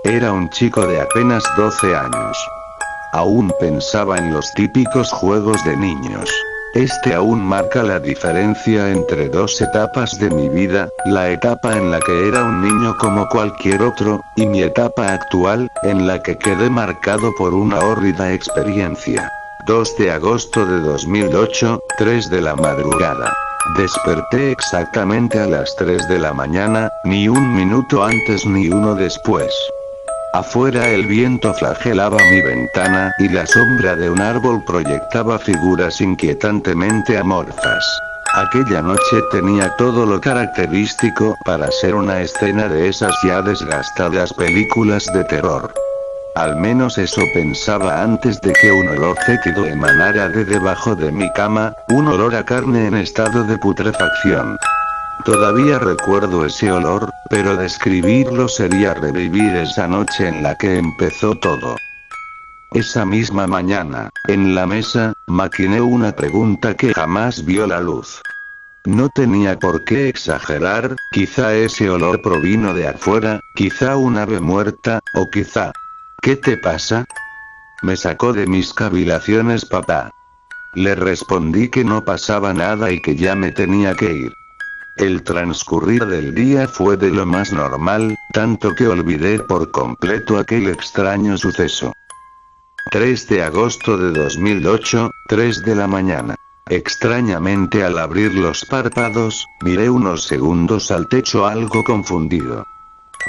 Era un chico de apenas 12 años. Aún pensaba en los típicos juegos de niños. Este aún marca la diferencia entre dos etapas de mi vida, la etapa en la que era un niño como cualquier otro, y mi etapa actual, en la que quedé marcado por una hórrida experiencia. 2 de agosto de 2008, 3 de la madrugada. Desperté exactamente a las 3 de la mañana, ni un minuto antes ni uno después. Afuera el viento flagelaba mi ventana y la sombra de un árbol proyectaba figuras inquietantemente amorfas. Aquella noche tenía todo lo característico para ser una escena de esas ya desgastadas películas de terror. Al menos eso pensaba antes de que un olor fétido emanara de debajo de mi cama, un olor a carne en estado de putrefacción. Todavía recuerdo ese olor, pero describirlo sería revivir esa noche en la que empezó todo. Esa misma mañana, en la mesa, maquiné una pregunta que jamás vio la luz. No tenía por qué exagerar, quizá ese olor provino de afuera, quizá un ave muerta, o quizá... ¿Qué te pasa? Me sacó de mis cavilaciones papá. Le respondí que no pasaba nada y que ya me tenía que ir. El transcurrir del día fue de lo más normal, tanto que olvidé por completo aquel extraño suceso. 3 de agosto de 2008, 3 de la mañana. Extrañamente al abrir los párpados, miré unos segundos al techo algo confundido.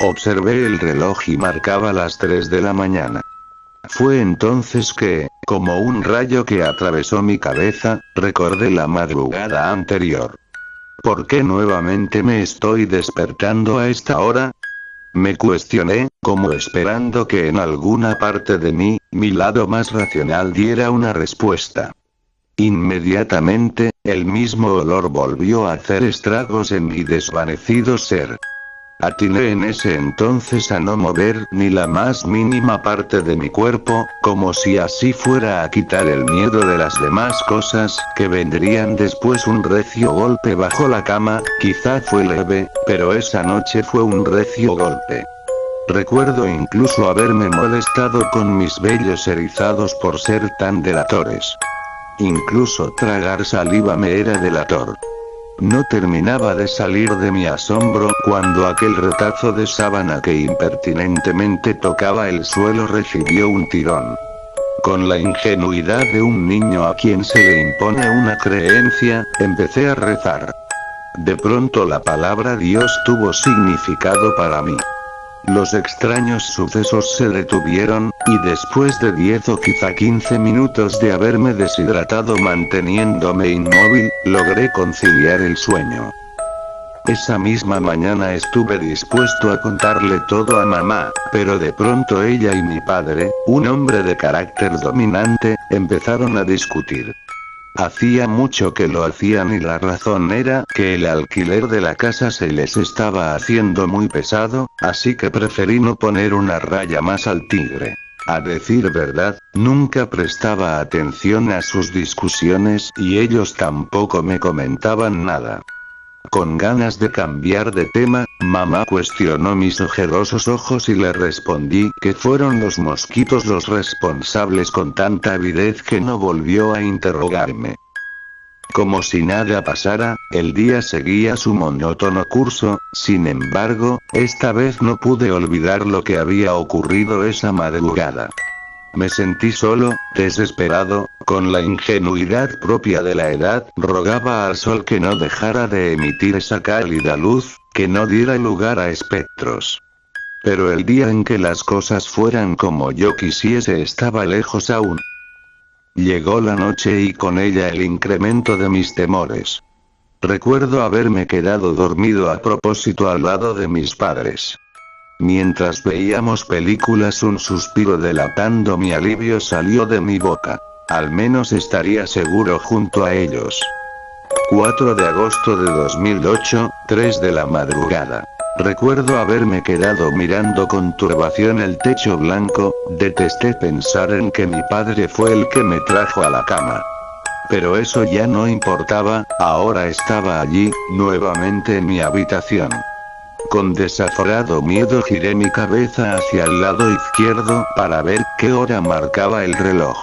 Observé el reloj y marcaba las 3 de la mañana. Fue entonces que, como un rayo que atravesó mi cabeza, recordé la madrugada anterior. ¿Por qué nuevamente me estoy despertando a esta hora? Me cuestioné, como esperando que en alguna parte de mí, mi lado más racional diera una respuesta. Inmediatamente, el mismo olor volvió a hacer estragos en mi desvanecido ser. Atiné en ese entonces a no mover ni la más mínima parte de mi cuerpo, como si así fuera a quitar el miedo de las demás cosas que vendrían después. Un recio golpe bajo la cama, quizá fue leve, pero esa noche fue un recio golpe. Recuerdo incluso haberme molestado con mis vellos erizados por ser tan delatores. Incluso tragar saliva me era delator. No terminaba de salir de mi asombro cuando aquel retazo de sábana que impertinentemente tocaba el suelo recibió un tirón. Con la ingenuidad de un niño a quien se le impone una creencia, empecé a rezar. De pronto la palabra Dios tuvo significado para mí. Los extraños sucesos se detuvieron, y después de 10 o quizá 15 minutos de haberme deshidratado manteniéndome inmóvil, logré conciliar el sueño. Esa misma mañana estuve dispuesto a contarle todo a mamá, pero de pronto ella y mi padre, un hombre de carácter dominante, empezaron a discutir. Hacía mucho que lo hacían y la razón era que el alquiler de la casa se les estaba haciendo muy pesado, así que preferí no poner una raya más al tigre. A decir verdad, nunca prestaba atención a sus discusiones y ellos tampoco me comentaban nada. Con ganas de cambiar de tema, mamá cuestionó mis ojerosos ojos y le respondí que fueron los mosquitos los responsables con tanta avidez que no volvió a interrogarme. Como si nada pasara, el día seguía su monótono curso, sin embargo, esta vez no pude olvidar lo que había ocurrido esa madrugada. Me sentí solo, desesperado, con la ingenuidad propia de la edad, rogaba al sol que no dejara de emitir esa cálida luz, que no diera lugar a espectros. Pero el día en que las cosas fueran como yo quisiese estaba lejos aún. Llegó la noche y con ella el incremento de mis temores. Recuerdo haberme quedado dormido a propósito al lado de mis padres. Mientras veíamos películas, un suspiro delatando mi alivio salió de mi boca. Al menos estaría seguro junto a ellos. 4 de agosto de 2008, 3 de la madrugada. Recuerdo haberme quedado mirando con turbación el techo blanco, detesté pensar en que mi padre fue el que me trajo a la cama. Pero eso ya no importaba, ahora estaba allí, nuevamente en mi habitación. Con desaforado miedo giré mi cabeza hacia el lado izquierdo para ver qué hora marcaba el reloj.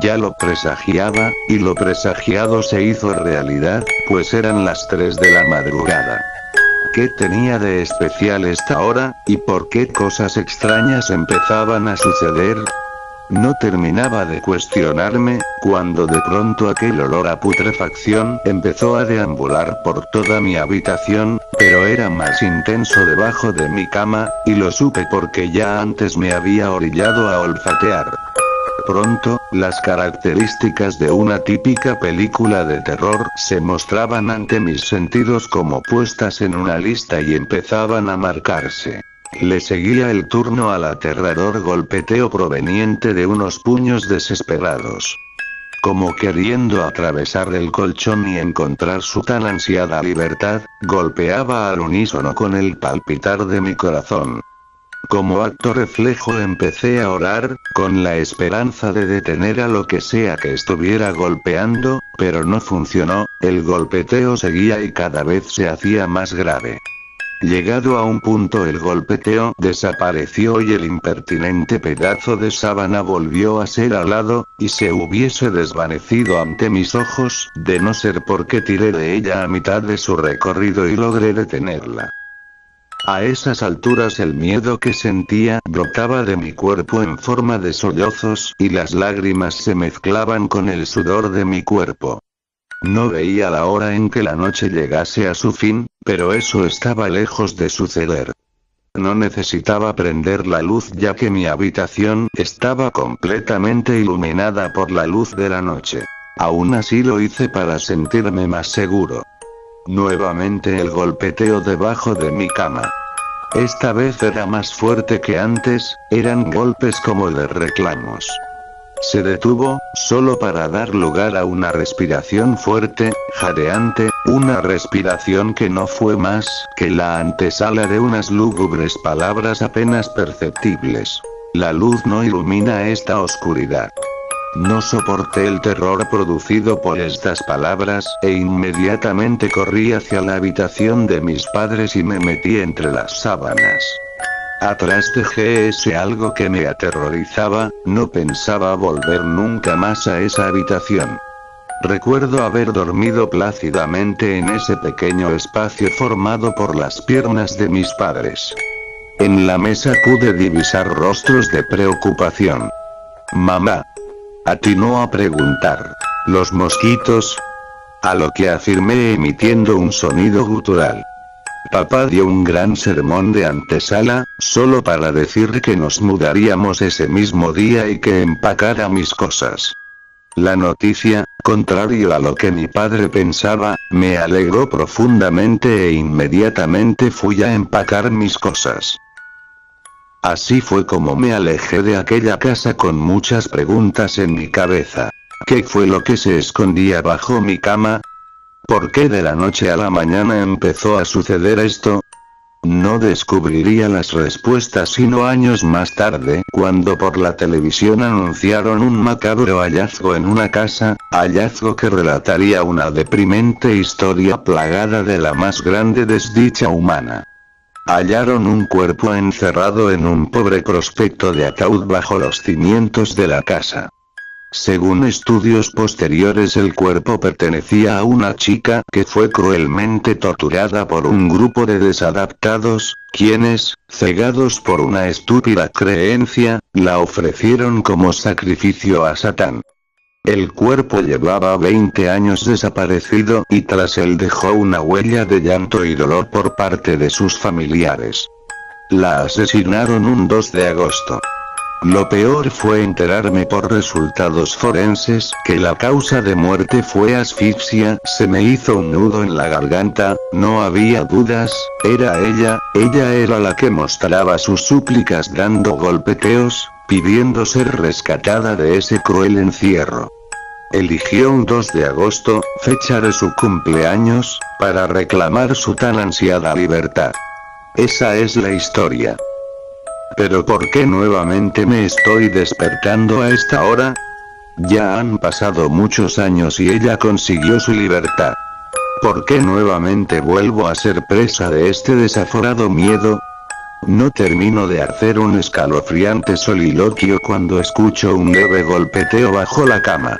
Ya lo presagiaba, y lo presagiado se hizo realidad, pues eran las 3 de la madrugada. ¿Qué tenía de especial esta hora, y por qué cosas extrañas empezaban a suceder? No terminaba de cuestionarme, cuando de pronto aquel olor a putrefacción empezó a deambular por toda mi habitación, pero era más intenso debajo de mi cama, y lo supe porque ya antes me había orillado a olfatear. Pronto, las características de una típica película de terror se mostraban ante mis sentidos como puestas en una lista y empezaban a marcarse. Le seguía el turno al aterrador golpeteo proveniente de unos puños desesperados. Como queriendo atravesar el colchón y encontrar su tan ansiada libertad, golpeaba al unísono con el palpitar de mi corazón. Como acto reflejo empecé a orar, con la esperanza de detener a lo que sea que estuviera golpeando, pero no funcionó, el golpeteo seguía y cada vez se hacía más grave. Llegado a un punto el golpeteo desapareció y el impertinente pedazo de sábana volvió a ser alado, y se hubiese desvanecido ante mis ojos, de no ser porque tiré de ella a mitad de su recorrido y logré detenerla. A esas alturas el miedo que sentía brotaba de mi cuerpo en forma de sollozos y las lágrimas se mezclaban con el sudor de mi cuerpo. No veía la hora en que la noche llegase a su fin, pero eso estaba lejos de suceder. No necesitaba prender la luz ya que mi habitación estaba completamente iluminada por la luz de la noche. Aún así lo hice para sentirme más seguro. Nuevamente el golpeteo debajo de mi cama. Esta vez era más fuerte que antes, eran golpes como de reclamos. Se detuvo, solo para dar lugar a una respiración fuerte, jadeante, una respiración que no fue más que la antesala de unas lúgubres palabras apenas perceptibles. La luz no ilumina esta oscuridad. No soporté el terror producido por estas palabras, e inmediatamente corrí hacia la habitación de mis padres y me metí entre las sábanas. Atrás dejé ese algo que me aterrorizaba, no pensaba volver nunca más a esa habitación. Recuerdo haber dormido plácidamente en ese pequeño espacio formado por las piernas de mis padres. En la mesa pude divisar rostros de preocupación. Mamá. Atinó a preguntar. ¿Los mosquitos? A lo que afirmé emitiendo un sonido gutural. Papá dio un gran sermón de antesala, solo para decir que nos mudaríamos ese mismo día y que empacara mis cosas. La noticia, contrario a lo que mi padre pensaba, me alegró profundamente e inmediatamente fui a empacar mis cosas. Así fue como me alejé de aquella casa con muchas preguntas en mi cabeza. ¿Qué fue lo que se escondía bajo mi cama? ¿Por qué de la noche a la mañana empezó a suceder esto? No descubriría las respuestas sino años más tarde, cuando por la televisión anunciaron un macabro hallazgo en una casa, hallazgo que relataría una deprimente historia plagada de la más grande desdicha humana. Hallaron un cuerpo encerrado en un pobre prospecto de ataúd bajo los cimientos de la casa. Según estudios posteriores, el cuerpo pertenecía a una chica que fue cruelmente torturada por un grupo de desadaptados, quienes, cegados por una estúpida creencia, la ofrecieron como sacrificio a Satán. El cuerpo llevaba 20 años desaparecido y tras él dejó una huella de llanto y dolor por parte de sus familiares. La asesinaron un 2 de agosto. Lo peor fue enterarme por resultados forenses que la causa de muerte fue asfixia, se me hizo un nudo en la garganta, no había dudas, era ella era la que mostraba sus súplicas dando golpeteos, pidiendo ser rescatada de ese cruel encierro. Eligió un 2 de agosto, fecha de su cumpleaños, para reclamar su tan ansiada libertad. Esa es la historia. Pero ¿por qué nuevamente me estoy despertando a esta hora? Ya han pasado muchos años y ella consiguió su libertad. ¿Por qué nuevamente vuelvo a ser presa de este desaforado miedo? No termino de hacer un escalofriante soliloquio cuando escucho un leve golpeteo bajo la cama.